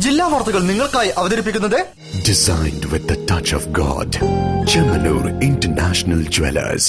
ജില്ലാ വാർത്തകൾ നിങ്ങൾക്കായി അവതരിപ്പിക്കുന്നത് Designed with the touch of God. Chemanur International Jewelers.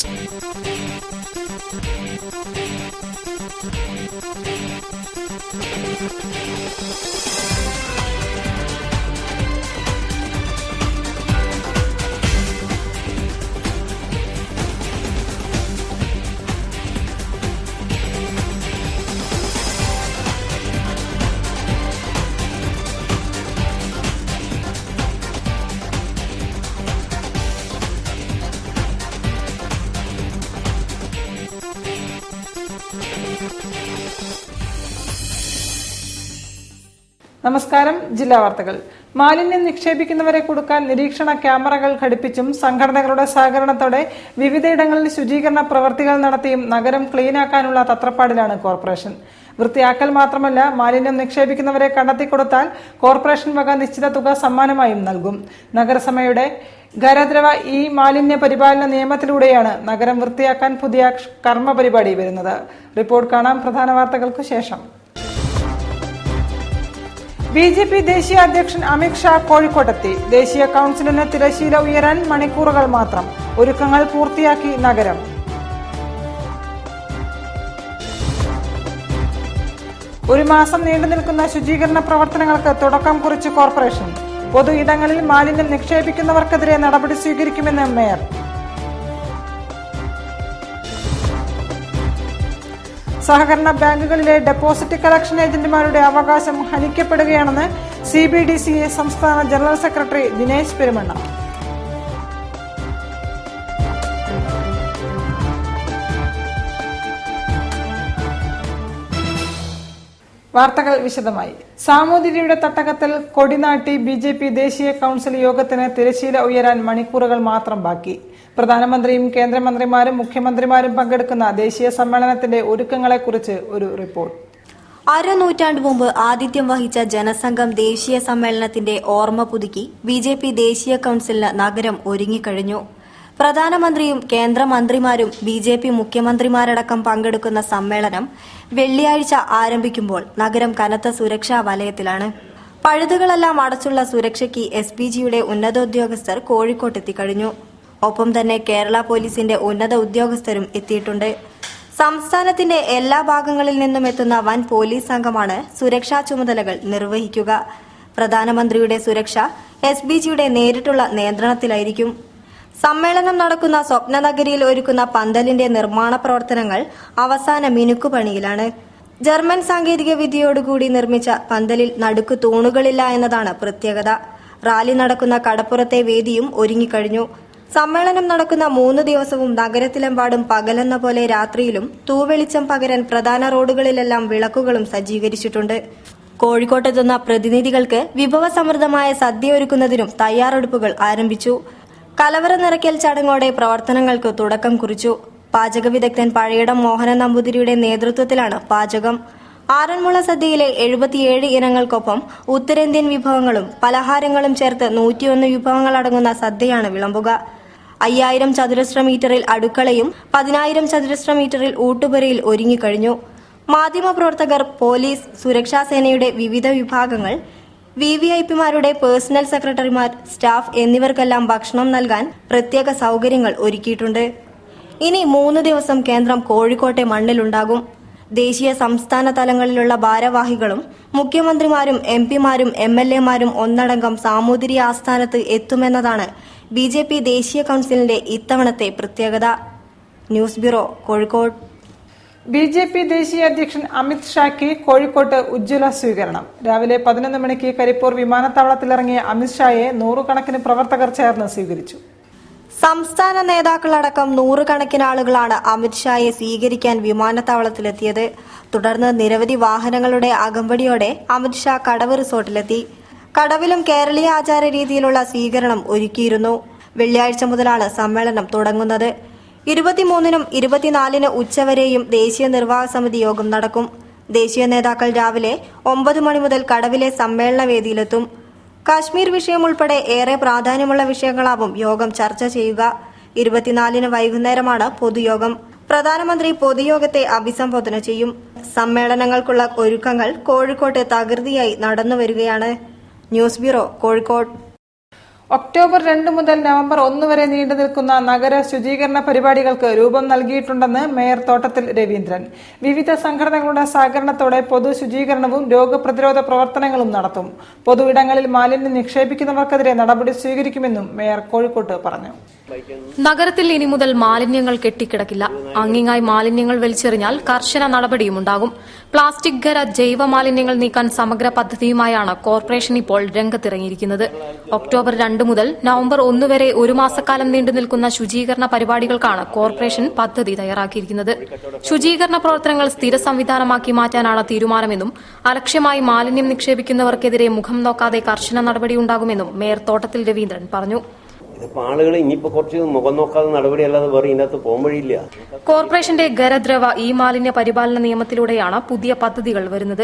നമസ്കാരം. ജില്ലാ വാർത്തകൾ. മാലിന്യം നിക്ഷേപിക്കുന്നവരെ കൊടുക്കാൻ നിരീക്ഷണ ക്യാമറകൾ ഘടിപ്പിച്ചും സംഘടനകളുടെ സഹകരണത്തോടെ വിവിധയിടങ്ങളിൽ ശുചീകരണ പ്രവൃത്തികൾ നടത്തിയും നഗരം ക്ലീനാക്കാനുള്ള തത്രപ്പാടിലാണ് കോർപ്പറേഷൻ. വൃത്തിയാക്കൽ മാത്രമല്ല, മാലിന്യം നിക്ഷേപിക്കുന്നവരെ കണ്ടെത്തിക്കൊടുത്താൽ കോർപ്പറേഷൻ വക നിശ്ചിത തുക സമ്മാനമായും നൽകും. നഗരസഭയുടെ ഖരദ്രവ മാലിന്യ പരിപാലന നിയമത്തിലൂടെയാണ് നഗരം വൃത്തിയാക്കാൻ പുതിയ കർമ്മ പരിപാടി വരുന്നത്. റിപ്പോർട്ട് കാണാം പ്രധാന വാർത്തകൾക്ക് ശേഷം. BJP ദേശീയ അധ്യക്ഷൻ അമിത് ഷാ കോഴിക്കോട്ടെത്തി. ദേശീയ കൌൺസിലിന് തിരശ്ശീല ഉയരാൻ മണിക്കൂറുകൾ മാത്രം. ഒരുക്കങ്ങൾ പൂർത്തിയാക്കി നഗരം. ഒരു മാസം നീണ്ടുനിൽക്കുന്ന ശുചീകരണ പ്രവർത്തനങ്ങൾക്ക് തുടക്കം കുറിച്ച് കോർപ്പറേഷൻ. പൊതു ഇടങ്ങളിൽ മാലിന്യം നിക്ഷേപിക്കുന്നവർക്കെതിരെ നടപടി സ്വീകരിക്കുമെന്ന് മേയർ. സഹകരണ ബാങ്കുകളിലെ ഡെപ്പോസിറ്റ് കളക്ഷൻ ഏജന്റുമാരുടെ അവകാശം ഹനിക്കപ്പെടുകയാണെന്ന് CBDCA സംസ്ഥാന ജനറൽ സെക്രട്ടറി ദിനേശ് പെരുമണ്ണ. വാർത്തകൾ വിശദമായി. സാമൂതിരിയുടെ തട്ടകത്തിൽ കൊടിനാട്ടി BJP ദേശീയ കൌൺസിൽ യോഗത്തിന് തിരശ്ശീല ഉയരാൻ മണിക്കൂറുകൾ മാത്രം ബാക്കി. പ്രധാനമന്ത്രിയും കേന്ദ്രമന്ത്രിമാരും മുഖ്യമന്ത്രിമാരും പങ്കെടുക്കുന്ന ദേശീയ സമ്മേളനത്തിന്റെ ഒരുക്കങ്ങളെക്കുറിച്ച് ഒരു റിപ്പോർട്ട്. അരനൂറ്റാണ്ട് മുമ്പ് ആതിഥ്യം വഹിച്ച ജനസംഘം ദേശീയ സമ്മേളനത്തിന്റെ ഓർമ്മ പുതുക്കി BJP ദേശീയ കൌൺസിലിന് നഗരം ഒരുങ്ങിക്കഴിഞ്ഞു. പ്രധാനമന്ത്രിയും കേന്ദ്രമന്ത്രിമാരും BJP മുഖ്യമന്ത്രിമാരടക്കം പങ്കെടുക്കുന്ന സമ്മേളനം വെള്ളിയാഴ്ച ആരംഭിക്കുമ്പോൾ നഗരം കനത്ത സുരക്ഷാ വലയത്തിലാണ്. പഴുതുകളെല്ലാം അടച്ചുള്ള സുരക്ഷയ്ക്ക് SPGയുടെ ഉന്നതോദ്യോഗസ്ഥർ കോഴിക്കോട്ടെത്തിക്കഴിഞ്ഞു. ഒപ്പം തന്നെ കേരള പോലീസിന്റെ ഉന്നത ഉദ്യോഗസ്ഥരും എത്തിയിട്ടുണ്ട്. സംസ്ഥാനത്തിന്റെ എല്ലാ ഭാഗങ്ങളിൽ നിന്നും എത്തുന്ന വൻ പോലീസ് സംഘമാണ് സുരക്ഷാ ചുമതലകൾ നിർവഹിക്കുക. പ്രധാനമന്ത്രിയുടെ സുരക്ഷ SPGയുടെ നേരിട്ടുള്ള നിയന്ത്രണത്തിലായിരിക്കും. സമ്മേളനം നടക്കുന്ന സ്വപ്നനഗരിയിൽ ഒരുക്കുന്ന പന്തലിന്റെ നിർമ്മാണ പ്രവർത്തനങ്ങൾ അവസാന മിനുക്കുപണിയിലാണ്. ജർമ്മൻ സാങ്കേതിക വിദ്യയോടുകൂടി നിർമ്മിച്ച പന്തലിൽ നടുക്ക് തൂണുകളില്ല എന്നതാണ് പ്രത്യേകത. റാലി നടക്കുന്ന കടപ്പുറത്തെ വേദിയും ഒരുങ്ങിക്കഴിഞ്ഞു. സമ്മേളനം നടക്കുന്ന 3 ദിവസവും നഗരത്തിലെമ്പാടും പകലെന്ന പോലെ രാത്രിയിലും തൂവെളിച്ചം പകരാൻ പ്രധാന റോഡുകളിലെല്ലാം വിളക്കുകളും സജ്ജീകരിച്ചിട്ടുണ്ട്. കോഴിക്കോട്ടെത്തുന്ന പ്രതിനിധികൾക്ക് വിഭവസമൃദ്ധമായ സദ്യ ഒരുക്കുന്നതിനും തയ്യാറെടുപ്പുകൾ ആരംഭിച്ചു. കലവറ നിറയ്ക്കൽ ചടങ്ങോടെ പ്രവർത്തനങ്ങൾക്ക് തുടക്കം കുറിച്ചു. പാചക വിദഗ്ധൻ പഴയിടം മോഹനൻ നമ്പൂതിരിയുടെ നേതൃത്വത്തിലാണ് പാചകം. ആറന്മുള സദ്യയിലെ 77 ഇനങ്ങൾക്കൊപ്പം ഉത്തരേന്ത്യൻ വിഭവങ്ങളും പലഹാരങ്ങളും ചേർത്ത് 101 വിഭവങ്ങളടങ്ങുന്ന സദ്യയാണ് വിളമ്പുക. 5000 ചതുരശ്ര മീറ്ററിൽ അടുക്കളയും 10000 ചതുരശ്ര മീറ്ററിൽ ഊട്ടുപുരയിൽ ഒരുങ്ങിക്കഴിഞ്ഞു. മാധ്യമപ്രവർത്തകർ, പോലീസ്, സുരക്ഷാസേനയുടെ വിവിധ വിഭാഗങ്ങൾ, VVIPമാരുടെ പേഴ്സണൽ സെക്രട്ടറിമാർ, സ്റ്റാഫ് എന്നിവർക്കെല്ലാം ഭക്ഷണം നൽകാൻ പ്രത്യേക സൗകര്യങ്ങൾ ഒരുക്കിയിട്ടുണ്ട്. ഇനി 3 ദിവസം കേന്ദ്രം കോഴിക്കോട്ടെ മണ്ണിലുണ്ടാകും. ദേശീയ സംസ്ഥാന തലങ്ങളിലുള്ള ഭാരവാഹികളും മുഖ്യമന്ത്രിമാരും MPമാരും MLAമാരും ഒന്നടങ്കം സാമൂതിരി ആസ്ഥാനത്ത് എത്തുമെന്നതാണ് BJP ദേശീയ കൌൺസിലിന്റെ ഇത്തവണത്തെ പ്രത്യേകത. News bureau, Kozhikode. BJP ദേശീയ അധ്യക്ഷൻ അമിത് ഷായ്ക്ക് കോഴിക്കോട്ട് ഉജ്ജ്വല സ്വീകരണം. രാവിലെ 11 മണിക്ക് കരിപ്പൂർ വിമാനത്താവളത്തിലിറങ്ങിയ അമിത് ഷായെ നൂറുകണക്കിന് പ്രവർത്തകർ ചേർന്ന് സ്വീകരിച്ചു. സംസ്ഥാന നേതാക്കളടക്കം 100 കണക്കിന് ആളുകളാണ് അമിത് ഷായെ സ്വീകരിക്കാൻ വിമാനത്താവളത്തിലെത്തിയത്. തുടർന്ന് നിരവധി വാഹനങ്ങളുടെ അകമ്പടിയോടെ അമിത് ഷാ കടവ് റിസോർട്ടിലെത്തി. കടവിലും കേരളീയ ആചാര രീതിയിലുള്ള സ്വീകരണം ഒരുക്കിയിരുന്നു. വെള്ളിയാഴ്ച മുതലാണ് സമ്മേളനം തുടങ്ങുന്നത്. 23-നും 24-ന് ഉച്ചവരെയും ദേശീയ നിർവാഹക സമിതി യോഗം നടക്കും. ദേശീയ നേതാക്കൾ രാവിലെ 9 മണി മുതൽ കടവിലെ സമ്മേളന വേദിയിലെത്തും. കാശ്മീർ വിഷയം ഉൾപ്പെടെ ഏറെ പ്രാധാന്യമുള്ള വിഷയങ്ങളാവും യോഗം ചർച്ച ചെയ്യുക. 24-ന് വൈകുന്നേരമാണ് പൊതുയോഗം. പ്രധാനമന്ത്രി പൊതുയോഗത്തെ അഭിസംബോധന ചെയ്യും. സമ്മേളനങ്ങൾക്കുള്ള ഒരുക്കങ്ങൾ കോഴിക്കോട്ട് തകൃതിയായി നടന്നുവരികയാണ്. News bureau, Kozhikode. ഒക്ടോബർ 2 മുതൽ നവംബർ 1 വരെ നീണ്ടു നിൽക്കുന്ന നഗര ശുചീകരണ പരിപാടികൾക്ക് രൂപം നൽകിയിട്ടുണ്ടെന്ന് മേയർ തോട്ടത്തിൽ രവീന്ദ്രൻ. വിവിധ സംഘടനകളുടെ സഹകരണത്തോടെ പൊതു ശുചീകരണവും രോഗപ്രതിരോധ പ്രവർത്തനങ്ങളും നടത്തും. പൊതു ഇടങ്ങളിൽ മാലിന്യം നിക്ഷേപിക്കുന്നവർക്കെതിരെ നടപടി സ്വീകരിക്കുമെന്നും മേയർ കോഴിക്കോട്ട് പറഞ്ഞു. നഗരത്തിൽ ഇനി മുതൽ മാലിന്യങ്ങൾ കെട്ടിക്കിടക്കില്ല. അങ്ങിങ്ങായി മാലിന്യങ്ങൾ വലിച്ചെറിഞ്ഞാൽ കർശന നടപടിയുമുണ്ടാകും. പ്ലാസ്റ്റിക് ഖര ജൈവ മാലിന്യങ്ങൾ നീക്കാൻ സമഗ്ര പദ്ധതിയുമായാണ് കോർപ്പറേഷൻ ഇപ്പോൾ രംഗത്തിറങ്ങിയിരിക്കുന്നത്. ഒക്ടോബർ 2 മുതൽ നവംബർ 1 വരെ ഒരു മാസക്കാലം നീണ്ടു നിൽക്കുന്ന ശുചീകരണ പരിപാടികൾക്കാണ് കോർപ്പറേഷൻ പദ്ധതി തയ്യാറാക്കിയിരിക്കുന്നത്. ശുചീകരണ പ്രവർത്തനങ്ങൾ സ്ഥിര സംവിധാനമാക്കി മാറ്റാനാണ് തീരുമാനമെന്നും അലക്ഷ്യമായി മാലിന്യം നിക്ഷേപിക്കുന്നവർക്കെതിരെ മുഖം നോക്കാതെ കർശന നടപടിയുണ്ടാകുമെന്നും മേയർ തോട്ടത്തിൽ രവീന്ദ്രൻ പറഞ്ഞു. ഇതിപ്പോ ആളുകൾ ഇനിയിപ്പോ കുറച്ച് മുഖം നോക്കാതെ നടപടിയല്ലാതെ വേറെ ഇതിനകത്ത് പോകാൻ വഴിയില്ല. കോർപ്പറേഷന്റെ ഖരദ്രവ ഇ മാലിന്യ പരിപാലന നിയമത്തിലൂടെയാണ് പുതിയ പദ്ധതികൾ വരുന്നത്.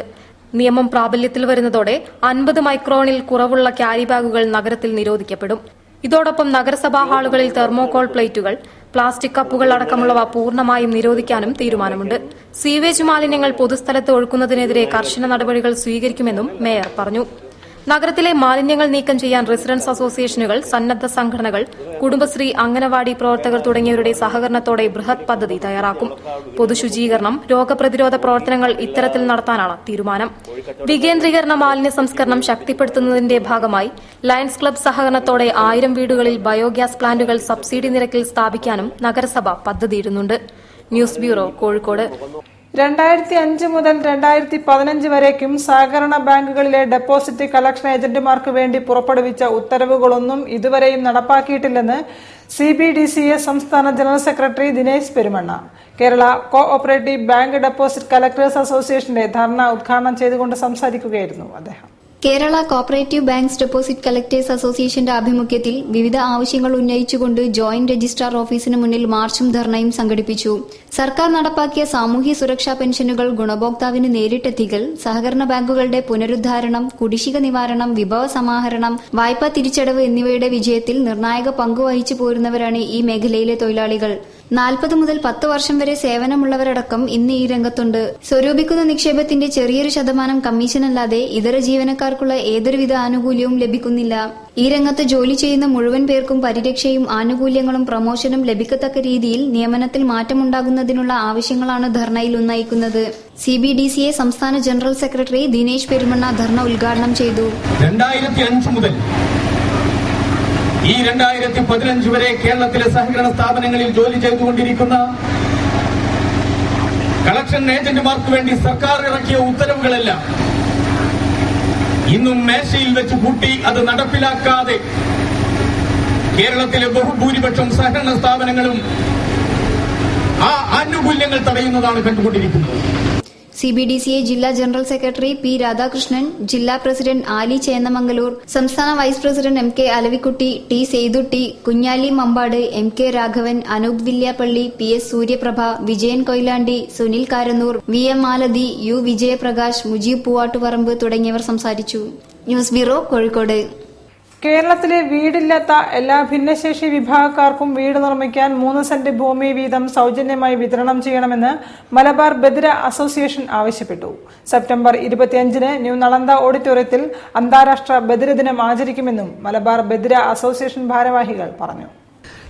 നിയമം പ്രാബല്യത്തിൽ വരുന്നതോടെ 50 മൈക്രോണിൽ കുറവുള്ള ക്യാരി ബാഗുകൾ നഗരത്തിൽ നിരോധിക്കപ്പെടും. ഇതോടൊപ്പം നഗരസഭാ ഹാളുകളിൽ തെർമോകോൾ പ്ലേറ്റുകൾ, പ്ലാസ്റ്റിക് കപ്പുകൾ അടക്കമുള്ളവ പൂർണ്ണമായും നിരോധിക്കാനും തീരുമാനമുണ്ട്. സീവേജ് മാലിന്യങ്ങൾ പൊതുസ്ഥലത്ത് ഒഴുക്കുന്നതിനെതിരെ കർശന നടപടികൾ സ്വീകരിക്കുമെന്നും മേയർ പറഞ്ഞു. നഗരത്തിലെ മാലിന്യങ്ങൾ നീക്കം ചെയ്യാൻ റെസിഡൻസ് അസോസിയേഷനുകൾ, സന്നദ്ധ സംഘടനകൾ, കുടുംബശ്രീ, അംഗനവാടി പ്രവർത്തകർ തുടങ്ങിയവരുടെ സഹകരണത്തോടെ ബൃഹത് പദ്ധതി തയ്യാറാക്കും. പൊതുശുചീകരണം, രോഗപ്രതിരോധ പ്രവർത്തനങ്ങൾ ഇത്തരത്തിൽ നടത്താനാണ് തീരുമാനം. വികേന്ദ്രീകരണ മാലിന്യ സംസ്കരണം ശക്തിപ്പെടുത്തുന്നതിന്റെ ഭാഗമായി ലയൺസ് ക്ലബ്ബ് സഹകരണത്തോടെ 1000 വീടുകളിൽ ബയോഗ്യാസ് പ്ലാന്റുകൾ സബ്സിഡി നിരക്കിൽ സ്ഥാപിക്കാനും നഗരസഭ പദ്ധതിയിടുന്നുണ്ട്. News bureau, Kozhikode. 2005 മുതൽ 2015 വരേക്കും സഹകരണ ബാങ്കുകളിലെ ഡെപ്പോസിറ്റ് കളക്ഷൻ ഏജന്റുമാർക്ക് വേണ്ടി പുറപ്പെടുവിച്ച ഉത്തരവുകളൊന്നും ഇതുവരെയും നടപ്പാക്കിയിട്ടില്ലെന്ന് CBDCA സംസ്ഥാന general secretary Dinesh Perumanna. Kerala co operative bank deposit collectors അസോസിയേഷന്റെ ധർണ ഉദ്ഘാടനം ചെയ്തുകൊണ്ട് സംസാരിക്കുകയായിരുന്നു അദ്ദേഹം. Kerala cooperative banks deposit collectors അസോസിയേഷന്റെ ആഭിമുഖ്യത്തിൽ വിവിധ ആവശ്യങ്ങൾ ഉന്നയിച്ചുകൊണ്ട് ജോയിന്റ് രജിസ്ട്രാർ ഓഫീസിന് മുന്നിൽ മാർച്ചും ധർണയും സംഘടിപ്പിച്ചു. സർക്കാർ നടപ്പാക്കിയ സാമൂഹ്യ സുരക്ഷാ പെൻഷനുകൾ ഗുണഭോക്താവിന് നേരിട്ടെത്തിക്കൽ, സഹകരണ ബാങ്കുകളുടെ പുനരുദ്ധാരണം, കുടിശ്ശിക നിവാരണം, വിഭവ സമാഹരണം, വായ്പാ തിരിച്ചടവ് എന്നിവയുടെ വിജയത്തിൽ നിർണായക പങ്കുവഹിച്ചു പോരുന്നവരാണ് ഈ മേഖലയിലെ തൊഴിലാളികൾ. 40 മുതൽ 10 വർഷം വരെ സേവനമുള്ളവരടക്കം ഇന്ന് ഈ രംഗത്തുണ്ട്. സ്വരൂപിക്കുന്ന നിക്ഷേപത്തിന്റെ ചെറിയൊരു ശതമാനം കമ്മീഷനല്ലാതെ ഇതര ജീവനക്കാർക്കുള്ള ഏതൊരുവിധ ആനുകൂല്യവും ലഭിക്കുന്നില്ല. ഈ രംഗത്ത് ജോലി ചെയ്യുന്ന മുഴുവൻ പേർക്കും പരിരക്ഷയും ആനുകൂല്യങ്ങളും പ്രമോഷനും ലഭിക്കത്തക്ക രീതിയിൽ നിയമനത്തിൽ മാറ്റമുണ്ടാകുന്നതിനുള്ള ആവശ്യങ്ങളാണ് ധർണയിൽ ഉന്നയിക്കുന്നത്. CBDCA സംസ്ഥാന ജനറൽ സെക്രട്ടറി ദിനേശ് പെരുമണ്ണ ധർണ ഉദ്ഘാടനം ചെയ്തു. 2005 മുതൽ ഈ 2015 വരെ കേരളത്തിലെ സഹകരണ സ്ഥാപനങ്ങളിൽ ജോലി ചെയ്തുകൊണ്ടിരിക്കുന്ന കളക്ഷൻ ഏജന്റുമാർക്ക് വേണ്ടി സർക്കാർ ഇറക്കിയ ഉത്തരവുകളെല്ലാം ഇന്നും മേശയിൽ വെച്ച് കൂട്ടി അത് നടപ്പിലാക്കാതെ കേരളത്തിലെ ബഹുഭൂരിപക്ഷം സഹകരണ സ്ഥാപനങ്ങളും ആ ആനുകൂല്യങ്ങൾ തടയുന്നതാണ് കണ്ടുകൊണ്ടിരിക്കുന്നത്. CBDCA ജില്ലാ ജനറൽ സെക്രട്ടറി P. രാധാകൃഷ്ണൻ, ജില്ലാ പ്രസിഡന്റ് ആലി ചേന്നമംഗലൂർ, സംസ്ഥാന vice president MK Alavikutty, T. Saithutty, Kunhali Mampad, MK Raghavan, Anoop Villiappally, PS Suryaprabha, Vijayan Koyilandy, Sunil Karannur, VM Malathi, U. Vijayaprakash, Mujeeb Poovattuparamba തുടങ്ങിയവർ സംസാരിച്ചു. News bureau, Kozhikode. കേരളത്തിലെ വീടില്ലാത്ത എല്ലാ ഭിന്നശേഷി വിഭാഗക്കാർക്കും വീട് നിർമ്മിക്കാൻ 3 സെന്റ് ഭൂമി വീതം സൗജന്യമായി വിതരണം ചെയ്യണമെന്ന് മലബാർ ബദിര അസോസിയേഷൻ ആവശ്യപ്പെട്ടു. സെപ്റ്റംബർ 25-ന് ന്യൂ നളന്ദ ഓഡിറ്റോറിയത്തിൽ അന്താരാഷ്ട്ര ബദിര ദിനം ആചരിക്കുമെന്നും മലബാർ ബദിര അസോസിയേഷൻ ഭാരവാഹികൾ പറഞ്ഞു.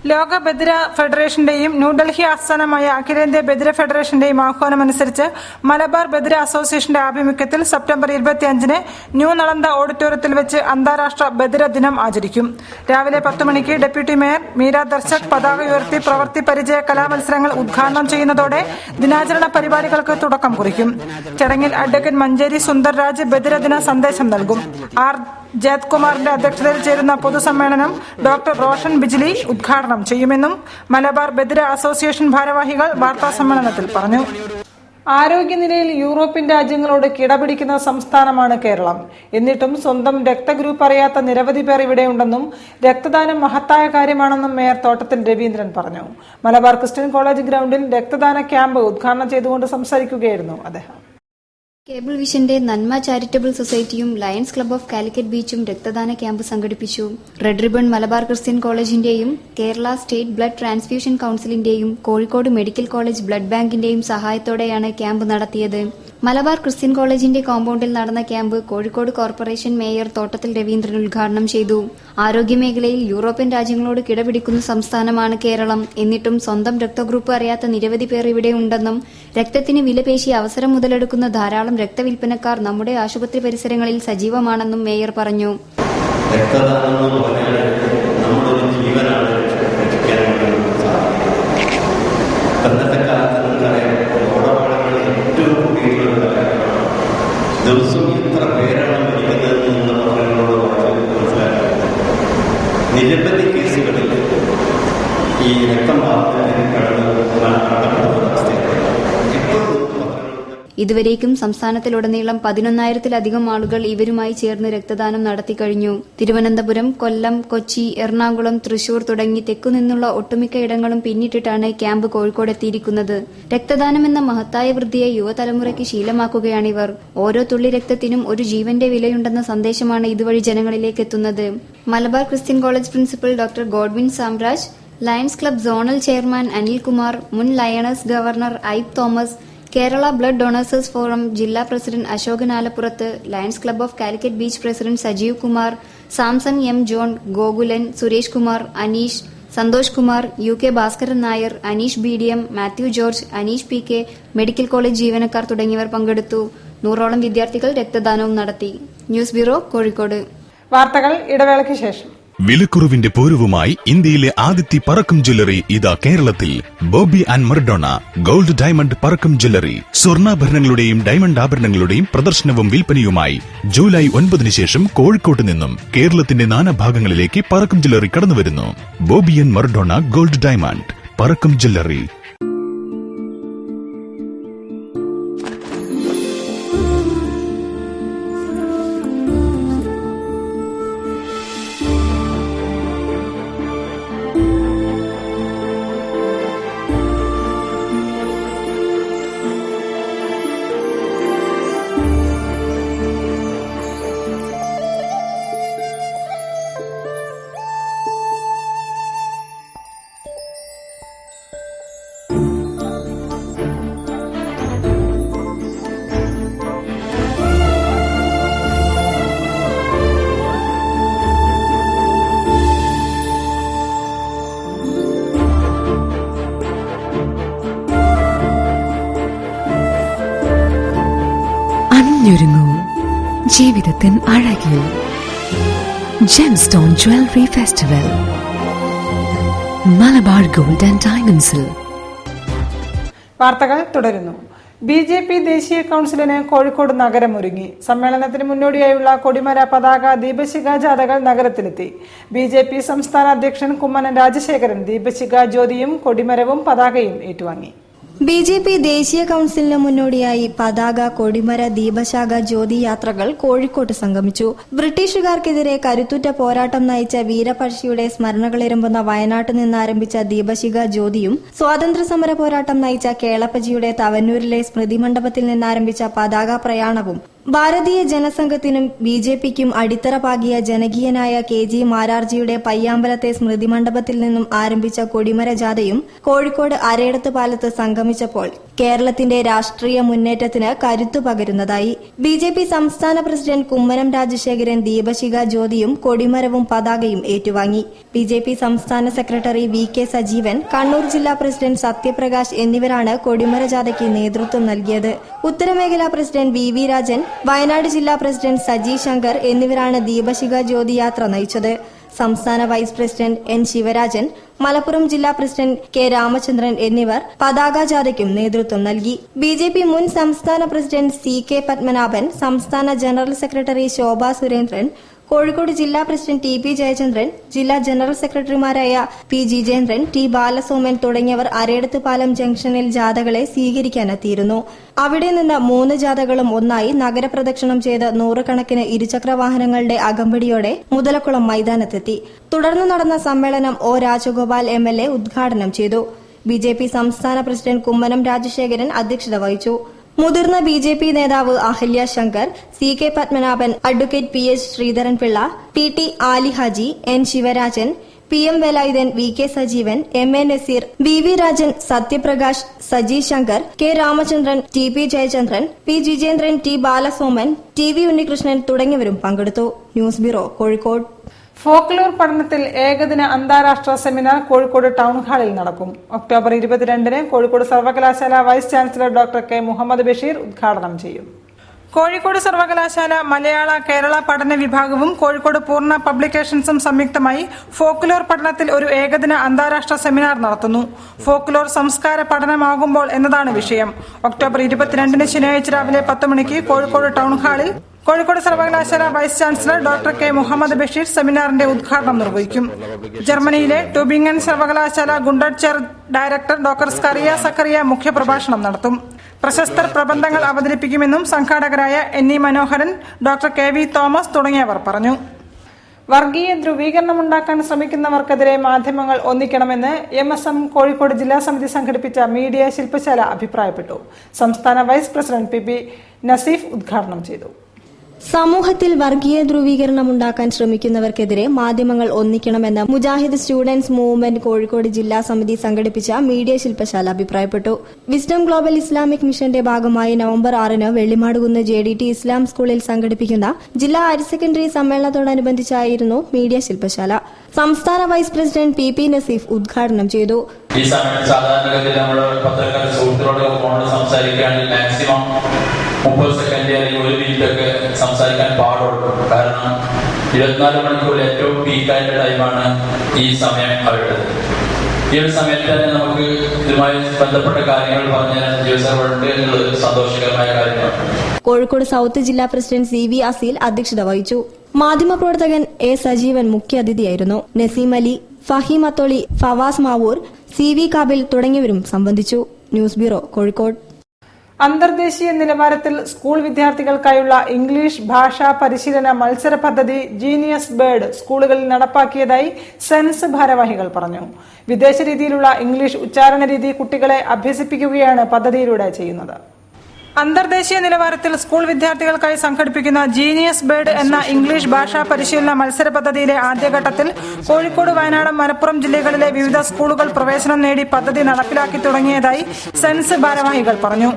ലോക ബദിര ഫെഡറേഷന്റെയും ന്യൂഡൽഹി ആസ്ഥാനമായ അഖിലേന്ത്യാ ബദിര ഫെഡറേഷന്റെയും ആഹ്വാനമനുസരിച്ച് മലബാർ ബദിര അസോസിയേഷന്റെ ആഭിമുഖ്യത്തിൽ സെപ്റ്റംബർ 25-ന് ന്യൂ നളന്ദ ഓഡിറ്റോറിയത്തിൽ വെച്ച് അന്താരാഷ്ട്ര ബദിര ദിനം ആചരിക്കും. രാവിലെ 10 മണിക്ക് ഡെപ്യൂട്ടി മേയർ മീര ദർശക് പതാക ഉയർത്തി പ്രവൃത്തി പരിചയ കലാമത്സരങ്ങൾ ഉദ്ഘാടനം ചെയ്യുന്നതോടെ ദിനാചരണ പരിപാടികൾക്ക് തുടക്കം കുറിക്കും. ചടങ്ങിൽ അഡ്വക്കേറ്റ് മഞ്ചേരി സുന്ദർരാജ് ബദിര ദിന സന്ദേശം നൽകും. R. ജയത്കുമാറിന്റെ അധ്യക്ഷതയിൽ ചേരുന്ന പൊതുസമ്മേളനം ഡോക്ടർ റോഷൻ ബിജ്ലി ഉദ്ഘാടനം ചെയ്യുമെന്നും മലബാർ ബദിര അസോസിയേഷൻ ഭാരവാഹികൾ വാർത്താസമ്മേളനത്തിൽ പറഞ്ഞു. ആരോഗ്യനിലയിൽ യൂറോപ്യൻ രാജ്യങ്ങളോട് കിടപിടിക്കുന്ന സംസ്ഥാനമാണ് കേരളം. എന്നിട്ടും സ്വന്തം രക്തഗ്രൂപ്പ് അറിയാത്ത നിരവധി പേർ ഇവിടെയുണ്ടെന്നും രക്തദാനം മഹത്തായ കാര്യമാണെന്നും മേയർ തോട്ടത്തിൽ രവീന്ദ്രൻ പറഞ്ഞു. മലബാർ ക്രിസ്ത്യൻ കോളേജ് ഗ്രൗണ്ടിൽ രക്തദാന ക്യാമ്പ് ഉദ്ഘാടനം ചെയ്തുകൊണ്ട് സംസാരിക്കുകയായിരുന്നു അദ്ദേഹം. കേബിൾ വിഷന്റെ നന്മ ചാരിറ്റബിൾ സൊസൈറ്റിയും ലയൺസ് ക്ലബ്ബ് ഓഫ് കാലിക്കറ്റ് ബീച്ചും രക്തദാന ക്യാമ്പ് സംഘടിപ്പിച്ചു. റെഡ് റിബൺ മലബാർ ക്രിസ്ത്യൻ കോളേജിന്റെയും കേരള സ്റ്റേറ്റ് ബ്ലഡ് ട്രാൻസ്ഫ്യൂഷൻ കൌൺസിലിന്റെയും കോഴിക്കോട് മെഡിക്കൽ കോളേജ് ബ്ലഡ് ബാങ്കിന്റെയും സഹായത്തോടെയാണ് ക്യാമ്പ് നടത്തിയത്. മലബാർ ക്രിസ്ത്യൻ കോളേജിന്റെ കോമ്പൌണ്ടിൽ നടന്ന camp Kozhikode corporation mayor Thottathil Raveendran ഉദ്ഘാടനം ചെയ്തു. ആരോഗ്യമേഖലയിൽ യൂറോപ്യൻ രാജ്യങ്ങളോട് കിടപിടിക്കുന്ന സംസ്ഥാനമാണ് കേരളം. എന്നിട്ടും സ്വന്തം രക്തഗ്രൂപ്പ് അറിയാത്ത നിരവധി പേർ ഇവിടെ ഉണ്ടെന്നും രക്തത്തിന് വിലപേശി അവസരം മുതലെടുക്കുന്ന ധാരാളം രക്തവിൽപ്പനക്കാർ നമ്മുടെ ആശുപത്രി പരിസരങ്ങളിൽ സജീവമാണെന്നും മേയർ പറഞ്ഞു. രക്തദാനം എന്ന് പറഞ്ഞാൽ നമ്മുടെ ജീവനാണ് രക്ഷിക്കാനായിട്ട് സാധിക്കുന്നത്. ഇന്നത്തെ കാലത്ത് നമുക്കറിയാം, ഓടപാടങ്ങളിൽ ഏറ്റവും കൂടിയിട്ടുള്ള കാര്യമാണ്. ദിവസം എത്ര പേരാണ് മരിക്കുന്നതെന്ന് നിങ്ങൾ പത്രങ്ങളോട് വായിച്ച് മനസ്സിലാക്കുന്നത്. നിരവധി കേസുകളിൽ ഈ രക്തം മാത്രമേ കടന്നു അവസ്ഥയാണ്. ഇതുവരേക്കും സംസ്ഥാനത്തിലുടനീളം 11,000-ത്തിലധികം ആളുകൾ ഇവരുമായി ചേർന്ന് രക്തദാനം നടത്തിക്കഴിഞ്ഞു. തിരുവനന്തപുരം, കൊല്ലം, കൊച്ചി, എറണാകുളം, തൃശൂർ തുടങ്ങി തെക്കുനിന്നുള്ള ഒട്ടുമിക്ക ഇടങ്ങളും പിന്നിട്ടിട്ടാണ് ക്യാമ്പ് കോഴിക്കോട് എത്തിയിരിക്കുന്നത്. രക്തദാനം എന്ന മഹത്തായ വൃത്തിയെ യുവതലമുറയ്ക്ക് ശീലമാക്കുകയാണിവർ. ഓരോ തുള്ളി രക്തത്തിനും ഒരു ജീവന്റെ വിലയുണ്ടെന്ന സന്ദേശമാണ് ഇതുവഴി ജനങ്ങളിലേക്ക് എത്തുന്നത്. Malabar Christian college principal doctor Godwin Samraj, lions club zonal chairman Anilkumar, മുൻ ലയണേഴ്സ് ഗവർണർ ഐബ് Thomas, Kerala blood donors forum ജില്ലാ പ്രസിഡന്റ് അശോകൻ ആലപ്പുറത്ത്, lions club of Calicut beach president Sajeev Kumar, Samson M John, Gokulan, Suresh Kumar, Aneesh, Santhosh Kumar, UK Bhaskaran Nair, Aneesh BDM, Mathew George, Aneesh PK, medical college ജീവനക്കാർ തുടങ്ങിയവർ പങ്കെടുത്തു. 100ഓളം വിദ്യാർത്ഥികൾ രക്തദാനവും നടത്തി. News bureau, Kozhikode. വാർത്തകൾ ഇടവേളയ്ക്ക് ശേഷം. വിലക്കുറവിന്റെ പൂരവുമായി ഇന്ത്യയിലെ ആദ്യത്തെ പറക്കം ജ്വല്ലറി ഇതാ കേരളത്തിൽ. Bobby and Maradona gold diamond Parakkam jewellery. സ്വർണ്ണാഭരണങ്ങളുടെയും ഡയമണ്ട് ആഭരണങ്ങളുടെയും പ്രദർശനവും വിൽപ്പനയുമായി ജൂലൈ 9 ശേഷം കോഴിക്കോട്ട് നിന്നും കേരളത്തിന്റെ നാനാഭാഗങ്ങളിലേക്ക് പറക്കം ജ്വല്ലറി കടന്നുവരുന്നു. Bobby and Maradona gold diamond Parakkam jewellery. അണിഞ്ഞൊരുങ്ങൂ ജീവിതത്തിൻ അഴകിൽ. Gemstone jewellery festival, Malabar gold and ഡയമണ്ട്സിൽ. വാർത്തകൾ തുടരുന്നു. BJP ദേശീയ കൌൺസിലിന് കോഴിക്കോട് നഗരം ഒരുങ്ങി. സമ്മേളനത്തിന് മുന്നോടിയായുള്ള കൊടിമര, പതാക, ദീപശിഖ ജാഥകൾ നഗരത്തിലെത്തി. BJP സംസ്ഥാന അധ്യക്ഷൻ കുമ്മനം രാജശേഖരൻ ദീപശിഖ ജ്യോതിയും കൊടിമരവും പതാകയും ഏറ്റുവാങ്ങി. BJP ദേശീയ കൌൺസിലിന് മുന്നോടിയായി പതാക, കൊടിമര, ദീപശാഖ ജ്യോതി യാത്രകൾ കോഴിക്കോട്ട് സംഗമിച്ചു. ബ്രിട്ടീഷുകാർക്കെതിരെ കരുത്തുറ്റ പോരാട്ടം നയിച്ച വീരപഴശ്ശിയുടെ സ്മരണകളിരമ്പുന്ന വയനാട്ടിൽ നിന്ന് ആരംഭിച്ച ദീപശിഖ ജ്യോതിയും, സ്വാതന്ത്ര്യ സമര പോരാട്ടം നയിച്ച കേളപ്പജിയുടെ തവന്നൂരിലെ സ്മൃതി മണ്ഡപത്തിൽ നിന്നാരംഭിച്ച പതാക പ്രയാണവും, ഭാരതീയ ജനസംഘത്തിനും BJPക്കും അടിത്തറ പാകിയ ജനകീയനായ KG മാരാർജിയുടെ പയ്യാമ്പലത്തെ സ്മൃതി മണ്ഡപത്തിൽ നിന്നും ആരംഭിച്ച കൊടിമര ജാഥയും കോഴിക്കോട് അരയിടത്ത് പാലത്ത് സംഗമിച്ചപ്പോൾ കേരളത്തിന്റെ രാഷ്ട്രീയ മുന്നേറ്റത്തിന് കരുത്തു പകരുന്നതായി. BJP സംസ്ഥാന പ്രസിഡന്റ് കുമ്മനം രാജശേഖരൻ ദീപശിഖ ജ്യോതിയും കൊടിമരവും പതാകയും ഏറ്റുവാങ്ങി. BJP സംസ്ഥാന സെക്രട്ടറി VK സജീവൻ, കണ്ണൂർ ജില്ലാ പ്രസിഡന്റ് സത്യപ്രകാശ് എന്നിവരാണ് കൊടിമര ജാഥയ്ക്ക് നേതൃത്വം നൽകിയത്. ഉത്തരമേഖലാ പ്രസിഡന്റ് VV രാജൻ, വയനാട് ജില്ലാ പ്രസിഡന്റ് സജി ശങ്കർ എന്നിവരാണ് ദീപശിഖ ജ്യോതി യാത്ര നയിച്ചത്. സംസ്ഥാന vice president N Sivarajan, Malappuram ജില്ലാ പ്രസിഡന്റ് K രാമചന്ദ്രൻ എന്നിവർ പതാക ജാഥയ്ക്കും നേതൃത്വം നൽകി. BJP മുൻ സംസ്ഥാന പ്രസിഡന്റ് CK പത്മനാഭൻ, സംസ്ഥാന ജനറൽ സെക്രട്ടറി ശോഭ സുരേന്ദ്രൻ, കോഴിക്കോട് ജില്ലാ പ്രസിഡന്റ് TP ജയചന്ദ്രൻ, ജില്ലാ ജനറൽ സെക്രട്ടറിമാരായ P ജിജേന്ദ്രൻ, T ബാലസോമൻ തുടങ്ങിയവർ അരയിടത്ത് പാലം ജംഗ്ഷനിൽ ജാഥകളെ സ്വീകരിക്കാനെത്തിയിരുന്നു. അവിടെ നിന്ന് 3 ജാഥകളും ഒന്നായി നഗരപ്രദക്ഷിണം ചെയ്ത് 100 കണക്കിന് ഇരുചക്ര വാഹനങ്ങളുടെ അകമ്പടിയോടെ മുതലക്കുളം മൈതാനത്തെത്തി. തുടർന്ന് നടന്ന സമ്മേളനം O രാജഗോപാൽ MLA ഉദ്ഘാടനം ചെയ്തു. BJP സംസ്ഥാന പ്രസിഡന്റ് കുമ്മനം രാജശേഖരൻ അധ്യക്ഷത വഹിച്ചു. മുതിർന്ന BJP നേതാവ് Ahalya Shankar, CK Padmanabhan, advocate PH Sreedharanpillai, PT Ali Haji, N Sivarajan, PM Velayudhan, VK Sajeevan, MA Naseer, BV Rajan, Sathyaprakash, Saji Shankar, K Ramachandran, TP Jayachandran, P Jijendran, T Balasoman, TV Unnikrishnan തുടങ്ങിയവരും പങ്കെടുത്തു. News bureau, Kozhikode. ഫോക്ലോർ പഠനത്തിൽ ഏകദിന അന്താരാഷ്ട്ര സെമിനാർ കോഴിക്കോട് ടൗൺ ഹാളിൽ നടക്കും. ഒക്ടോബർ 22-ന് കോഴിക്കോട് സർവകലാശാല vice chancellor doctor K Muhammad Basheer ഉദ്ഘാടനം ചെയ്യും. കോഴിക്കോട് സർവകലാശാല മലയാള കേരള പഠന വിഭാഗവും കോഴിക്കോട് പൂർണ്ണ പബ്ലിക്കേഷൻസും സംയുക്തമായി ഫോക്ലോർ പഠനത്തിൽ ഒരു ഏകദിന അന്താരാഷ്ട്ര സെമിനാർ നടത്തുന്നു. ഫോക്ലോർ സംസ്കാര പഠനമാകുമ്പോൾ എന്നതാണ് വിഷയം. ഒക്ടോബർ 22-ന് ശനിയാഴ്ച രാവിലെ 10 മണിക്ക് കോഴിക്കോട് ടൗൺ ഹാളിൽ കോഴിക്കോട് സർവകലാശാല vice chancellor doctor K Muhammad Basheer സെമിനാറിന്റെ ഉദ്ഘാടനം നിർവഹിക്കും. ജർമ്മനിയിലെ ട്യൂബിംഗൻ സർവകലാശാല Gundert chair director doctor Skaria Zacharia മുഖ്യപ്രഭാഷണം നടത്തും. പ്രശസ്തർ പ്രബന്ധങ്ങൾ അവതരിപ്പിക്കുമെന്നും സംഘാടകരായ NE Manoharan, doctor KV Thomas തുടങ്ങിയവർ പറഞ്ഞു. വർഗീയ ധ്രുവീകരണമുണ്ടാക്കാൻ ശ്രമിക്കുന്നവർക്കെതിരെ മാധ്യമങ്ങൾ ഒന്നിക്കണമെന്ന് MSM കോഴിക്കോട് ജില്ലാ സമിതി സംഘടിപ്പിച്ച മീഡിയ ശില്പശാല അഭിപ്രായപ്പെട്ടു. സംസ്ഥാന വൈസ് പ്രസിഡന്റ് PP നസീഫ് ഉദ്ഘാടനം ചെയ്തു. സമൂഹത്തിൽ വർഗീയ ധ്രുവീകരണം ഉണ്ടാക്കാൻ ശ്രമിക്കുന്നവർക്കെതിരെ മാധ്യമങ്ങൾ ഒന്നിക്കണമെന്ന് മുജാഹിദ് സ്റ്റുഡൻസ് മൂവ്മെന്റ് കോഴിക്കോട് ജില്ലാ സമിതി സംഘടിപ്പിച്ച മീഡിയ ശില്പശാല അഭിപ്രായപ്പെട്ടു. വിസ്ഡം ഗ്ലോബൽ ഇസ്ലാമിക് മിഷന്റെ ഭാഗമായി നവംബർ 6-ന് വെള്ളിമാടുകുന്ന് JDT ഇസ്ലാം സ്കൂളിൽ സംഘടിപ്പിക്കുന്ന ജില്ലാ ഹയർ സെക്കൻഡറി സമ്മേളനത്തോടനുബന്ധിച്ചായിരുന്നു മീഡിയ ശില്പശാല. സംസ്ഥാന വൈസ് പ്രസിഡന്റ് PP നസീഫ് ഉദ്ഘാടനം ചെയ്തു. ഈ സമയത്ത് സാധാരണഗതിയിൽ നമ്മുടെ പത്രക്കാർ സുഹൃത്തുക്കളോട് ഫോണിൽ സംസാരിക്കുകയാണെങ്കിൽ മാക്സിമം 30 സെക്കൻഡ് അല്ലെങ്കിൽ 1 മിനിറ്റ് ഒക്കെ സംസാരിക്കാൻ പാടുള്ളൂ. കാരണം 24 മണിക്കൂറിൽ ഏറ്റവും പീക്കായിട്ട് ടൈമാണ് ഈ സമയം അവരുടേത്. ഈ ഒരു സമയത്ത് തന്നെ നമുക്ക് ഇതുമായി ബന്ധപ്പെട്ട കാര്യങ്ങൾ പറഞ്ഞു തരാൻ ദിവസങ്ങളുണ്ട് എന്നുള്ളത് സന്തോഷകരമായ കാര്യമാണ്. കോഴിക്കോട് സൌത്ത് ജില്ലാ പ്രസിഡന്റ് CV അസീൽ അധ്യക്ഷത വഹിച്ചു. മാധ്യമപ്രവർത്തകൻ A സജീവൻ മുഖ്യാതിഥിയായിരുന്നു. നസീം അലി, ഫഹീം അത്തോളി, ഫവാസ് മാവൂർ, CV കാബിൽ തുടങ്ങിയവരും സംബന്ധിച്ചു. News bureau, Kozhikode. അന്തർദേശീയ നിലവാരത്തിൽ സ്കൂൾ വിദ്യാർത്ഥികൾക്കായുള്ള ഇംഗ്ലീഷ് ഭാഷാ പരിശീലന മത്സര പദ്ധതി ജീനിയസ് ബേർഡ് സ്കൂളുകളിൽ നടപ്പാക്കിയതായി സെൻസ് ഭാരവാഹികൾ പറഞ്ഞു. വിദേശ രീതിയിലുള്ള ഇംഗ്ലീഷ് ഉച്ചാരണ രീതി കുട്ടികളെ അഭ്യസിപ്പിക്കുകയാണ് പദ്ധതിയിലൂടെ ചെയ്യുന്നത്. അന്തർദേശീയ നിലവാരത്തിൽ സ്കൂൾ വിദ്യാർത്ഥികൾക്കായി സംഘടിപ്പിക്കുന്ന ജീനിയസ് ബേർഡ് എന്ന ഇംഗ്ലീഷ് ഭാഷാ പരിശീലന മത്സര പദ്ധതിയിലെ ആദ്യഘട്ടത്തിൽ കോഴിക്കോട്, വയനാട്, മലപ്പുറം ജില്ലകളിലെ വിവിധ സ്കൂളുകൾ പ്രവേശനം നേടി പദ്ധതി നടപ്പിലാക്കി തുടങ്ങിയതായി സെൻസ് ഭാരവാഹികൾ പറഞ്ഞു.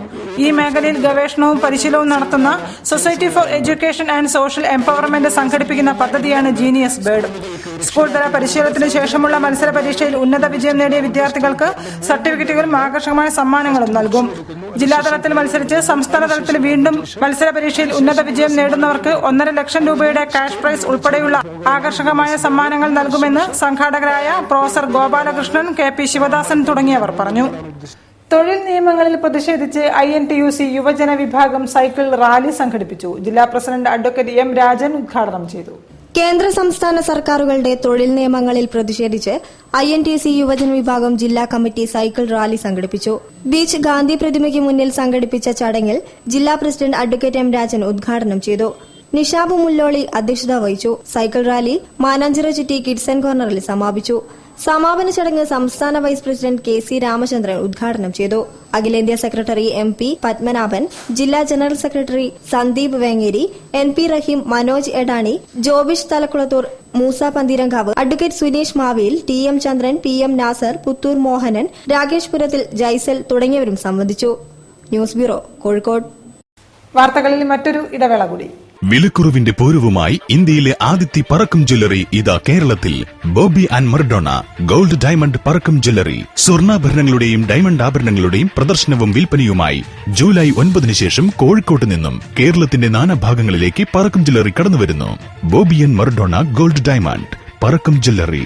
ഈ മേഖലയിൽ ഗവേഷണവും പരിശീലനവും നടത്തുന്ന society for education and social empowerment സംഘടിപ്പിക്കുന്ന പദ്ധതിയാണ് ജീനിയസ് ബേർഡ്. സ്കൂൾ തല പരിശീലനത്തിന് ശേഷമുള്ള മത്സര പരീക്ഷയിൽ ഉന്നത വിജയം നേടിയ വിദ്യാർത്ഥികൾക്ക് സർട്ടിഫിക്കറ്റുകളും ആകർഷകമായ സമ്മാനങ്ങളും നൽകും. ജില്ലാതലത്തിൽ മത്സരിച്ച് സംസ്ഥാന തലത്തിൽ വീണ്ടും മത്സര പരീക്ഷയിൽ ഉന്നത വിജയം നേടുന്നവർക്ക് 1.5 ലക്ഷം രൂപയുടെ ക്യാഷ് പ്രൈസ് ഉൾപ്പെടെയുള്ള ആകർഷകമായ സമ്മാനങ്ങൾ നൽകുമെന്ന് സംഘാടകരായ പ്രൊഫസർ ഗോപാലകൃഷ്ണൻ, KP ശിവദാസൻ തുടങ്ങിയവർ പറഞ്ഞു. തൊഴിൽ നിയമങ്ങളിൽ പ്രതിഷേധിച്ച് INTUC യുവജന വിഭാഗം സൈക്കിൾ റാലി സംഘടിപ്പിച്ചു. ജില്ലാ പ്രസിഡന്റ് അഡ്വക്കേറ്റ് M രാജൻ ഉദ്ഘാടനം ചെയ്തു. കേന്ദ്ര സംസ്ഥാന സർക്കാരുകളുടെ തൊഴിൽ നിയമങ്ങളിൽ പ്രതിഷേധിച്ച് INTUC യുവജന വിഭാഗം ജില്ലാ കമ്മിറ്റി സൈക്കിൾ റാലി സംഘടിപ്പിച്ചു. ബീച്ച് ഗാന്ധി പ്രതിമയ്ക്ക് മുന്നിൽ സംഘടിപ്പിച്ച ചടങ്ങിൽ ജില്ലാ പ്രസിഡന്റ് അഡ്വക്കേറ്റ് M രാജൻ ഉദ്ഘാടനം ചെയ്തു. നിഷാബ് മുല്ലോളി അധ്യക്ഷത വഹിച്ചു. സൈക്കിൾ റാലി മാനാഞ്ചിറ ചുറ്റി കിഡ്സ് ആൻഡ് കോർണറിൽ സമാപിച്ചു. സമാപന ചടങ്ങ് സംസ്ഥാന വൈസ് പ്രസിഡന്റ് KC രാമചന്ദ്രൻ ഉദ്ഘാടനം ചെയ്തു. അഖിലേന്ത്യാ സെക്രട്ടറി MP പത്മനാഭൻ, ജില്ലാ general secretary Sandeep Vengeri, NP റഹീം, മനോജ് എടാണി, ജോബിഷ് തലക്കുളത്തൂർ, മൂസ പന്തീരങ്കാവ്, അഡ്വക്കേറ്റ് സുനീഷ് മാവിയിൽ, TM ചന്ദ്രൻ, PM നാസർ, പുത്തൂർ മോഹനൻ, രാകേഷ് പുരത്തിൽ, ജൈസൽ തുടങ്ങിയവരും സംബന്ധിച്ചു. News bureau, Kozhikode. വാർത്തകളിൽ മറ്റൊരു ഇടവേള കൂടി. വിലക്കുറവിന്റെ പൂരവുമായി ഇന്ത്യയിലെ ആദ്യത്തെ പറക്കം ജ്വല്ലറി ഇതാ കേരളത്തിൽ. Bobby and Maradona gold diamond Parakkam jewellery. സ്വർണ്ണാഭരണങ്ങളുടെയും ഡയമണ്ട് ആഭരണങ്ങളുടെയും പ്രദർശനവും വിൽപ്പനയുമായി ജൂലൈ 9-ന് ശേഷം കോഴിക്കോട്ട് നിന്നും കേരളത്തിന്റെ നാനാഭാഗങ്ങളിലേക്ക് പറക്കം ജ്വല്ലറി കടന്നുവരുന്നു. Bobby and Maradona gold diamond Parakkam jewellery.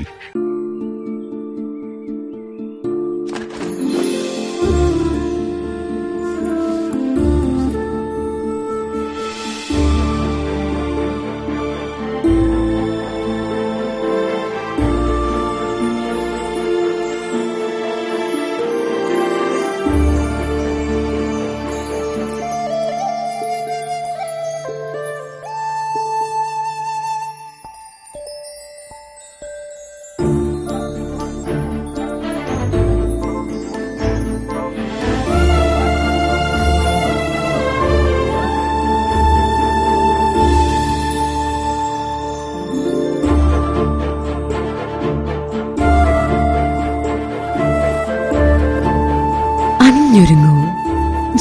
അണിഞ്ഞൊരുങ്ങൂ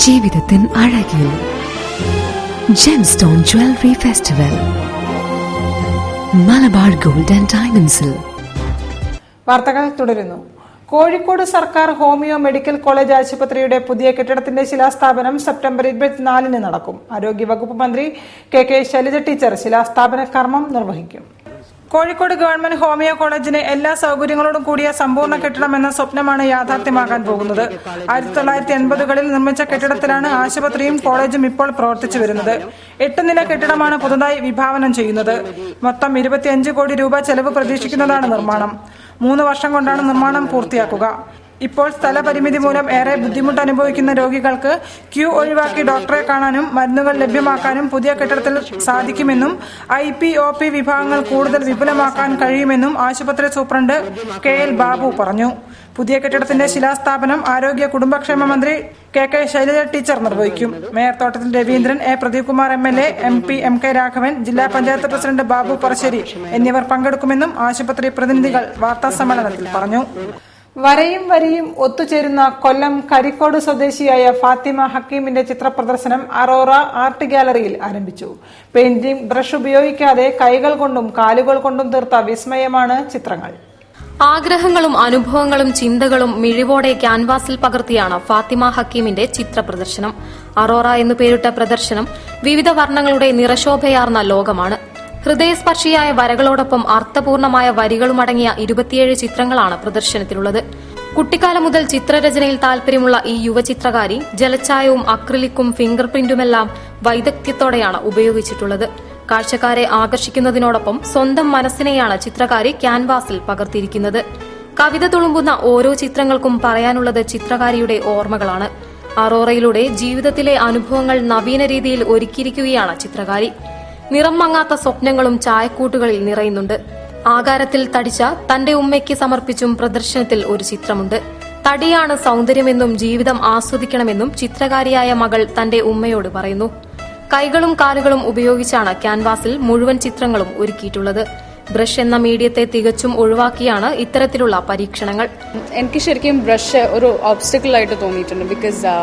ജീവിതത്തിൻ അഴകിൽ. Gemstone jewellery festival, Malabar gold and ഡയമണ്ട്സിൽ. വാർത്തകൾ തുടരുന്നു. കോഴിക്കോട് സർക്കാർ ഹോമിയോ മെഡിക്കൽ കോളേജ് ആശുപത്രിയുടെ പുതിയ കെട്ടിടത്തിന്റെ ശിലാസ്ഥാപനം സെപ്റ്റംബർ 24 നടക്കും. ആരോഗ്യവകുപ്പ് മന്ത്രി കെ ശൈലജ ടീച്ചർ ശിലാസ്ഥാപന കർമ്മം നിർവഹിക്കും. കോഴിക്കോട് ഗവൺമെന്റ് ഹോമിയോ കോളേജിന് എല്ലാ സൗകര്യങ്ങളോടും കൂടിയ സമ്പൂർണ്ണ കെട്ടിടം എന്ന സ്വപ്നമാണ് യാഥാർത്ഥ്യമാകാൻ പോകുന്നത്. 1980കളിൽ നിർമ്മിച്ച കെട്ടിടത്തിലാണ് ആശുപത്രിയും കോളേജും ഇപ്പോൾ പ്രവർത്തിച്ചു വരുന്നത്. 8 നില കെട്ടിടമാണ് പുതുതായി വിഭാവനം ചെയ്യുന്നത്. മൊത്തം 25 കോടി രൂപ ചെലവ് പ്രതീക്ഷിക്കുന്നതാണ് നിർമ്മാണം. 3 വർഷം കൊണ്ടാണ് നിർമ്മാണം പൂർത്തിയാക്കുക. ഇപ്പോൾ സ്ഥലപരിമിതി മൂലം ഏറെ ബുദ്ധിമുട്ട് അനുഭവിക്കുന്ന രോഗികൾക്ക് ക്യൂ ഒഴിവാക്കി ഡോക്ടറെ കാണാനും മരുന്നുകൾ ലഭ്യമാക്കാനും പുതിയ കെട്ടിടത്തിൽ സാധിക്കുമെന്നും IP OP വിഭാഗങ്ങൾ കൂടുതൽ വിപുലമാക്കാൻ കഴിയുമെന്നും ആശുപത്രി സൂപ്രണ്ട് KL ബാബു പറഞ്ഞു. പുതിയ കെട്ടിടത്തിന്റെ ശിലാസ്ഥാപനം ആരോഗ്യ കുടുംബക്ഷേമ മന്ത്രി കെ ശൈലജ ടീച്ചർ നിർവഹിക്കും. Mayor Thottathil Raveendran, Pradeep Kumar MLA, MP MK Raghavan, ജില്ലാ പഞ്ചായത്ത് പ്രസിഡന്റ് ബാബു പറശ്ശേരി എന്നിവർ പങ്കെടുക്കുമെന്നും ആശുപത്രി പ്രതിനിധികൾ വാർത്താസമ്മേളനത്തിൽ പറഞ്ഞു. വരയും വരിയും ഒത്തുചേരുന്ന കൊല്ലം കരിക്കോട് സ്വദേശിയായ ഫാത്തിമ ഹക്കീമിന്റെ ചിത്രപ്രദർശനം അറോറ ആർട്ട് ഗാലറിയിൽ ആരംഭിച്ചു. പെയിന്റിംഗ് ബ്രഷ് ഉപയോഗിക്കാതെ കൈകൾ കൊണ്ടും കാലുകൾ കൊണ്ടും തീർത്ത വിസ്മയമാണ് ചിത്രങ്ങൾ. ആഗ്രഹങ്ങളും അനുഭവങ്ങളും ചിന്തകളും മിഴിവോടെ ക്യാൻവാസിൽ പകർത്തിയാണ് ഫാത്തിമ ഹക്കീമിന്റെ ചിത്രപ്രദർശനം. അറോറ എന്നു പേരിട്ട പ്രദർശനം വിവിധ വർണ്ണങ്ങളുടെ നിറശോഭയാർന്ന ലോകമാണ്. ഹൃദയസ്പർശിയായ വരകളോടൊപ്പം അർത്ഥപൂർണമായ വരികളുമടങ്ങിയ 27 ചിത്രങ്ങളാണ് പ്രദർശനത്തിലുള്ളത്. കുട്ടിക്കാലം മുതൽ ചിത്രരചനയിൽ താൽപര്യമുള്ള ഈ യുവചിത്രകാരി ജലച്ചായവും അക്രിലിക്കും ഫിംഗർ പ്രിന്റുമെല്ലാം വൈദഗ്ധ്യത്തോടെയാണ് ഉപയോഗിച്ചിട്ടുള്ളത്. കാഴ്ചക്കാരെ ആകർഷിക്കുന്നതിനോടൊപ്പം സ്വന്തം മനസ്സിനെയാണ് ചിത്രകാരി ക്യാൻവാസിൽ പകർത്തിയിരിക്കുന്നത്. കവിത തുളുമ്പുന്ന ഓരോ ചിത്രങ്ങൾക്കും പറയാനുള്ളത് ചിത്രകാരിയുടെ ഓർമ്മകളാണ്. അറോറയിലൂടെ ജീവിതത്തിലെ അനുഭവങ്ങൾ നവീന രീതിയിൽ ഒരുക്കിയിരിക്കുകയാണ് ചിത്രകാരി. നിറം മങ്ങാത്ത സ്വപ്നങ്ങളും ചായക്കൂട്ടുകളിൽ നിറയുന്നുണ്ട്. ആകാരത്തിൽ തടിച്ച തന്റെ ഉമ്മയ്ക്ക് സമർപ്പിച്ചും പ്രദർശനത്തിൽ ഒരു ചിത്രമുണ്ട്. തടിയാണ് സൗന്ദര്യമെന്നും ജീവിതം ആസ്വദിക്കണമെന്നും ചിത്രകാരിയായ മകൾ തന്റെ ഉമ്മയോട് പറയുന്നു. കൈകളും കാലുകളും ഉപയോഗിച്ചാണ് ക്യാൻവാസിൽ മുഴുവൻ ചിത്രങ്ങളും ഒരുക്കിയിട്ടുള്ളത്. ബ്രഷ് എന്ന മീഡിയത്തെ തികച്ചും ഒഴിവാക്കിയാണ് ഇത്തരത്തിലുള്ള പരീക്ഷണങ്ങൾ. എനിക്ക് ശരിക്കും ബ്രഷ് ഒരു ഓബ്സ്റ്റക്കിൾ ആയിട്ട് തോന്നിയിട്ടുണ്ട്. ബിക്കോസ്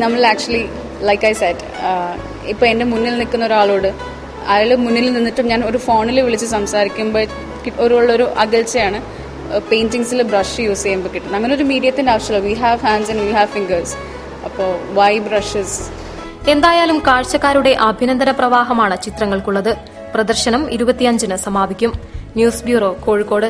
നമ്മൾ ആക്ച്വലി ലൈക്ക് ഐ സെറ്റ്, ഇപ്പോൾ എൻ്റെ മുന്നിൽ നിൽക്കുന്ന ഒരാളോട് അയാൾ മുന്നിൽ നിന്നിട്ടും ഞാൻ ഒരു ഫോണിൽ വിളിച്ച് സംസാരിക്കുമ്പോൾ ഒരു അകൽച്ചയാണ് പെയിന്റിങ്സിൽ ബ്രഷ് യൂസ് ചെയ്യുമ്പോൾ കിട്ടുന്നത്. അങ്ങനെ ഒരു മീഡിയത്തിൻ്റെ ആവശ്യമില്ല. We have hands and we have fingers. അപ്പോൾ വൈ ബ്രഷസ്? എന്തായാലും കാഴ്ചക്കാരുടെ അഭിനന്ദന പ്രവാഹമാണ് ചിത്രങ്ങൾക്കുള്ളത്. പ്രദർശനം 25-ന് സമാപിക്കും. News bureau, Kozhikode.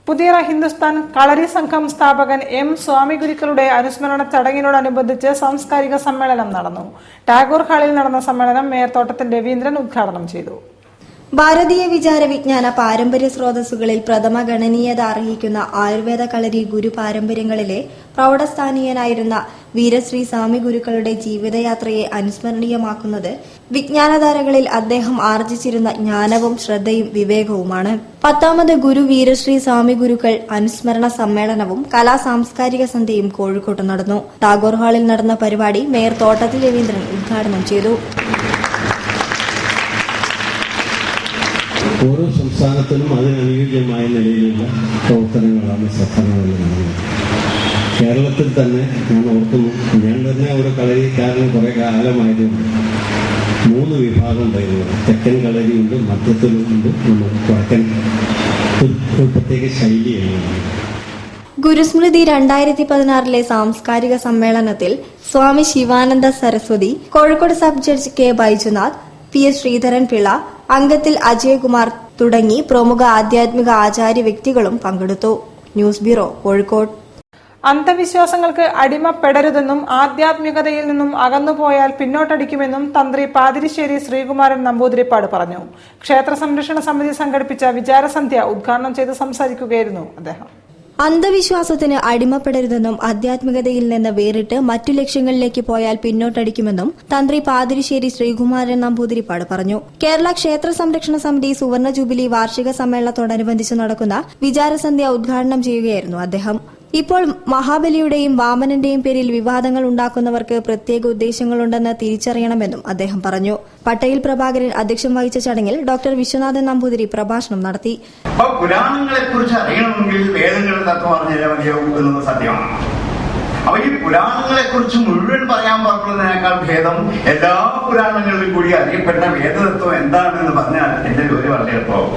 പുതിയറ ഹിന്ദുസ്ഥാൻ കളരി സംഘം സ്ഥാപകൻ M സ്വാമി ഗുരുക്കളുടെ അനുസ്മരണ ചടങ്ങിനോടനുബന്ധിച്ച് സാംസ്കാരിക സമ്മേളനം നടന്നു. ടാഗോർ ഹാളിൽ നടന്ന സമ്മേളനം മേയർ തോട്ടത്തിൽ രവീന്ദ്രൻ ഉദ്ഘാടനം ചെയ്തു. ഭാരതീയ വിചാര വിജ്ഞാന പാരമ്പര്യ സ്രോതസ്സുകളിൽ പ്രഥമ ഗണനീയത അർഹിക്കുന്ന ആയുർവേദ കളരി ഗുരു പാരമ്പര്യങ്ങളിലെ പ്രൌഢസ്ഥാനീയനായിരുന്ന വീരശ്രീ സ്വാമി ഗുരുക്കളുടെ ജീവിതയാത്രയെ അനുസ്മരണീയമാക്കുന്നത് വിജ്ഞാനധാരകളിൽ അദ്ദേഹം ആർജിച്ചിരുന്ന ജ്ഞാനവും ശ്രദ്ധയും വിവേകവുമാണ്. 10ാമത് ഗുരു വീരശ്രീ സ്വാമി ഗുരുക്കൾ അനുസ്മരണ സമ്മേളനവും കലാ സാംസ്കാരിക സന്ധ്യയും കോഴിക്കോട്ട് നടന്നു. ടാഗോർ ഹാളിൽ നടന്ന പരിപാടി മേയർ തോട്ടത്തിൽ രവീന്ദ്രൻ ഉദ്ഘാടനം ചെയ്തു. ഓരോ സംസ്ഥാനത്തിനും അതിനനുയോജ്യമായ നിലയിലുള്ള പ്രവർത്തനങ്ങളാണ് സർക്കാരുകളിൽ നടന്നത്. കേരളത്തിൽ തന്നെ ഞാൻ ഓർക്കുന്നു, ഞാൻ തന്നെ ഒരു കളരിക്കാരന് കുറെ കാലമായതുകൊണ്ട് 3 വിഭാഗം ഉണ്ടായിരുന്നു. തെക്കൻ കളരിയുണ്ട്, മധ്യത്തിലുണ്ട്, നമ്മൾ വടക്കൻ ഒരു പ്രത്യേക ശൈലിയാണ്. ഗുരുസ്മൃതി 2016 സാംസ്കാരിക സമ്മേളനത്തിൽ Swami Sivananda Saraswati, Kozhikode sub judge K Baijunath, PS Sreedharan Pillai, അംഗത്തിൽ അജയകുമാർ തുടങ്ങി പ്രമുഖ ആധ്യാത്മിക ആചാര്യ വ്യക്തികളും പങ്കെടുത്തു. News bureau, Kozhikode. അന്ധവിശ്വാസങ്ങൾക്ക് അടിമപ്പെടരുതെന്നും ആധ്യാത്മികതയിൽ നിന്നും അകന്നുപോയാൽ പിന്നോട്ടടിക്കുമെന്നും തന്ത്രി പാതിരിശ്ശേരി ശ്രീകുമാരൻ നമ്പൂതിരിപ്പാട് പറഞ്ഞു. ക്ഷേത്ര സംരക്ഷണ സമിതി സംഘടിപ്പിച്ച വിചാരസന്ധ്യ ഉദ്ഘാടനം ചെയ്ത് സംസാരിക്കുകയായിരുന്നു അദ്ദേഹം. അന്ധവിശ്വാസത്തിന് അടിമപ്പെടരുതെന്നും ആധ്യാത്മികതയിൽ നിന്ന് വേറിട്ട് മറ്റു ലക്ഷ്യങ്ങളിലേക്ക് പോയാൽ പിന്നോട്ടടിക്കുമെന്നും തന്ത്രി പാതിരിശ്ശേരി ശ്രീകുമാരൻ നമ്പൂതിരിപ്പാട് പറഞ്ഞു. കേരള ക്ഷേത്ര സംരക്ഷണ സമിതി സുവർണ ജൂബിലി വാർഷിക സമ്മേളനത്തോടനുബന്ധിച്ച് നടക്കുന്ന വിചാരസന്ധ്യ ഉദ്ഘാടനം ചെയ്യുകയായിരുന്നു അദ്ദേഹം. ഇപ്പോൾ മഹാബലിയുടെയും വാമനന്റെയും പേരിൽ വിവാദങ്ങൾ ഉണ്ടാക്കുന്നവർക്ക് പ്രത്യേക ഉദ്ദേശങ്ങളുണ്ടെന്ന് തിരിച്ചറിയണമെന്നും അദ്ദേഹം പറഞ്ഞു. പട്ടയിൽ പ്രഭാകരൻ അധ്യക്ഷം വഹിച്ച ചടങ്ങിൽ ഡോക്ടർ വിശ്വനാഥൻ നമ്പൂതിരി പ്രഭാഷണം നടത്തി. പുരാണങ്ങളെ കുറിച്ച് അറിയണമെങ്കിൽ വേദങ്ങളുടെ തത്വം അറിഞ്ഞാൽ മതിയാവും എന്നത് സത്യമാണ്. അപ്പൊ ഈ പുരാണങ്ങളെ കുറിച്ച് മുഴുവൻ പറയാൻ പുറപ്പെടുന്നതിനേക്കാൾ ഭേദം എല്ലാ പുരാണങ്ങളിലും കൂടി അറിയപ്പെട്ട വേദതത്വം എന്താണെന്ന് പറഞ്ഞാൽ എന്റെ ജോലി വളരെ എളുപ്പമാകും.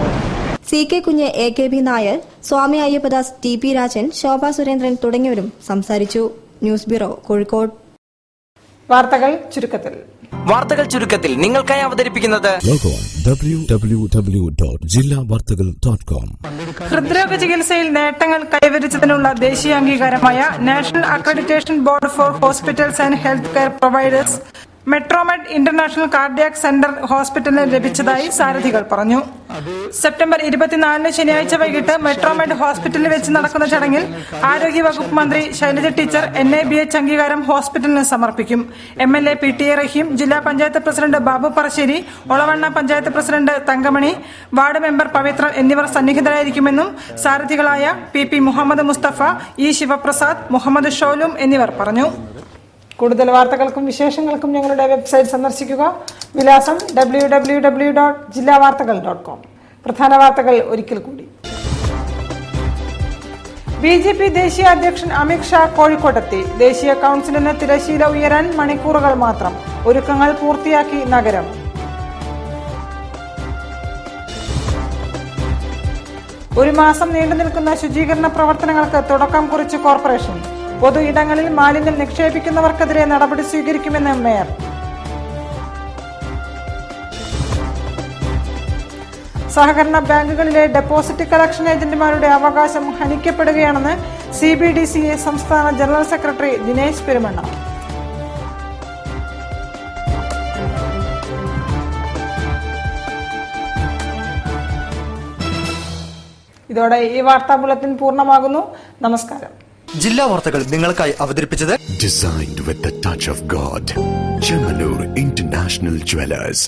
C K Kunju, A K B Nair, Swami Ayyappadas, T P Rajan, Shobha Surendran തുടങ്ങിയവരും സംസാരിച്ചു. News bureau, Kozhikode. വാർത്തകൾ ചുരുക്കത്തിൽ നിങ്ങൾക്കായി അവതരിപ്പിക്കുന്നത് www.jillavartagal.com. ഹൃദ്രോഗ ചികിത്സയിൽ നേട്ടങ്ങൾ കൈവരിച്ചതിനുള്ള ദേശീയ അംഗീകാരമായ national accreditation board for hospitals and health care providers Metromed international cardiac centre ഹോസ്പിറ്റലിന് ലഭിച്ചതായി സാരഥികൾ പറഞ്ഞു. സെപ്റ്റംബർ 24 ശനിയാഴ്ച വൈകിട്ട് മെട്രോമെഡ് ഹോസ്പിറ്റലിൽ വെച്ച് നടക്കുന്ന ചടങ്ങിൽ ആരോഗ്യവകുപ്പ് മന്ത്രി ശൈലജ ടീച്ചർ NABH അംഗീകാരം ഹോസ്പിറ്റലിന് സമർപ്പിക്കും. MLA PTA റഹീം, ജില്ലാ panchayat president Babu Parassery, Olavanna panchayat president Thankamani, ward member Pavithran എന്നിവർ സന്നിഹിതരായിരിക്കുമെന്നും സാരഥികളായ PP മുഹമ്മദ് മുസ്തഫ, E ശിവപ്രസാദ്, മുഹമ്മദ് ഷോലും എന്നിവർ പറഞ്ഞു. കൂടുതൽ വാർത്തകൾക്കും വിശേഷങ്ങൾക്കും ഞങ്ങളുടെ വെബ്സൈറ്റ് സന്ദർശിക്കുക. വിലാസം www.jillavartagal.com. പ്രധാന വാർത്തകൾ ഒരിക്കൽ കൂടി. BJP ദേശീയ അധ്യക്ഷൻ അമിത് ഷാ കോഴിക്കോട്ടെത്തി. ദേശീയ കൌൺസിലിന് തിരശീല ഉയരാൻ മണിക്കൂറുകൾ മാത്രം. ഒരുക്കങ്ങൾ പൂർത്തിയാക്കി നഗരം. ഒരു മാസം നീണ്ടു നിൽക്കുന്ന ശുചീകരണ പ്രവർത്തനങ്ങൾക്ക് തുടക്കം കുറിച്ച് കോർപ്പറേഷൻ. പൊതു ഇടങ്ങളിൽ മാലിന്യം നിക്ഷേപിക്കുന്നവർക്കെതിരെ നടപടി സ്വീകരിക്കുമെന്ന് മേയർ. സഹകരണ ബാങ്കുകളിലെ ഡെപ്പോസിറ്റ് കളക്ഷൻ ഏജന്റുമാരുടെ അവകാശം ഹനിക്കപ്പെടുകയാണെന്ന് CBDCA സംസ്ഥാന ജനറൽ സെക്രട്ടറി ദിനേശ് പെരുമണ്ണ. ഇതോടെ ഈ വാർത്താ ബുള്ളറ്റിൻ പൂർണ്ണമാകുന്നു. നമസ്കാരം. ജില്ലാ വാർത്തകൾ നിങ്ങൾക്കായി അവതരിപ്പിച്ചത് Designed with the touch of God. Chemanur International Jewelers.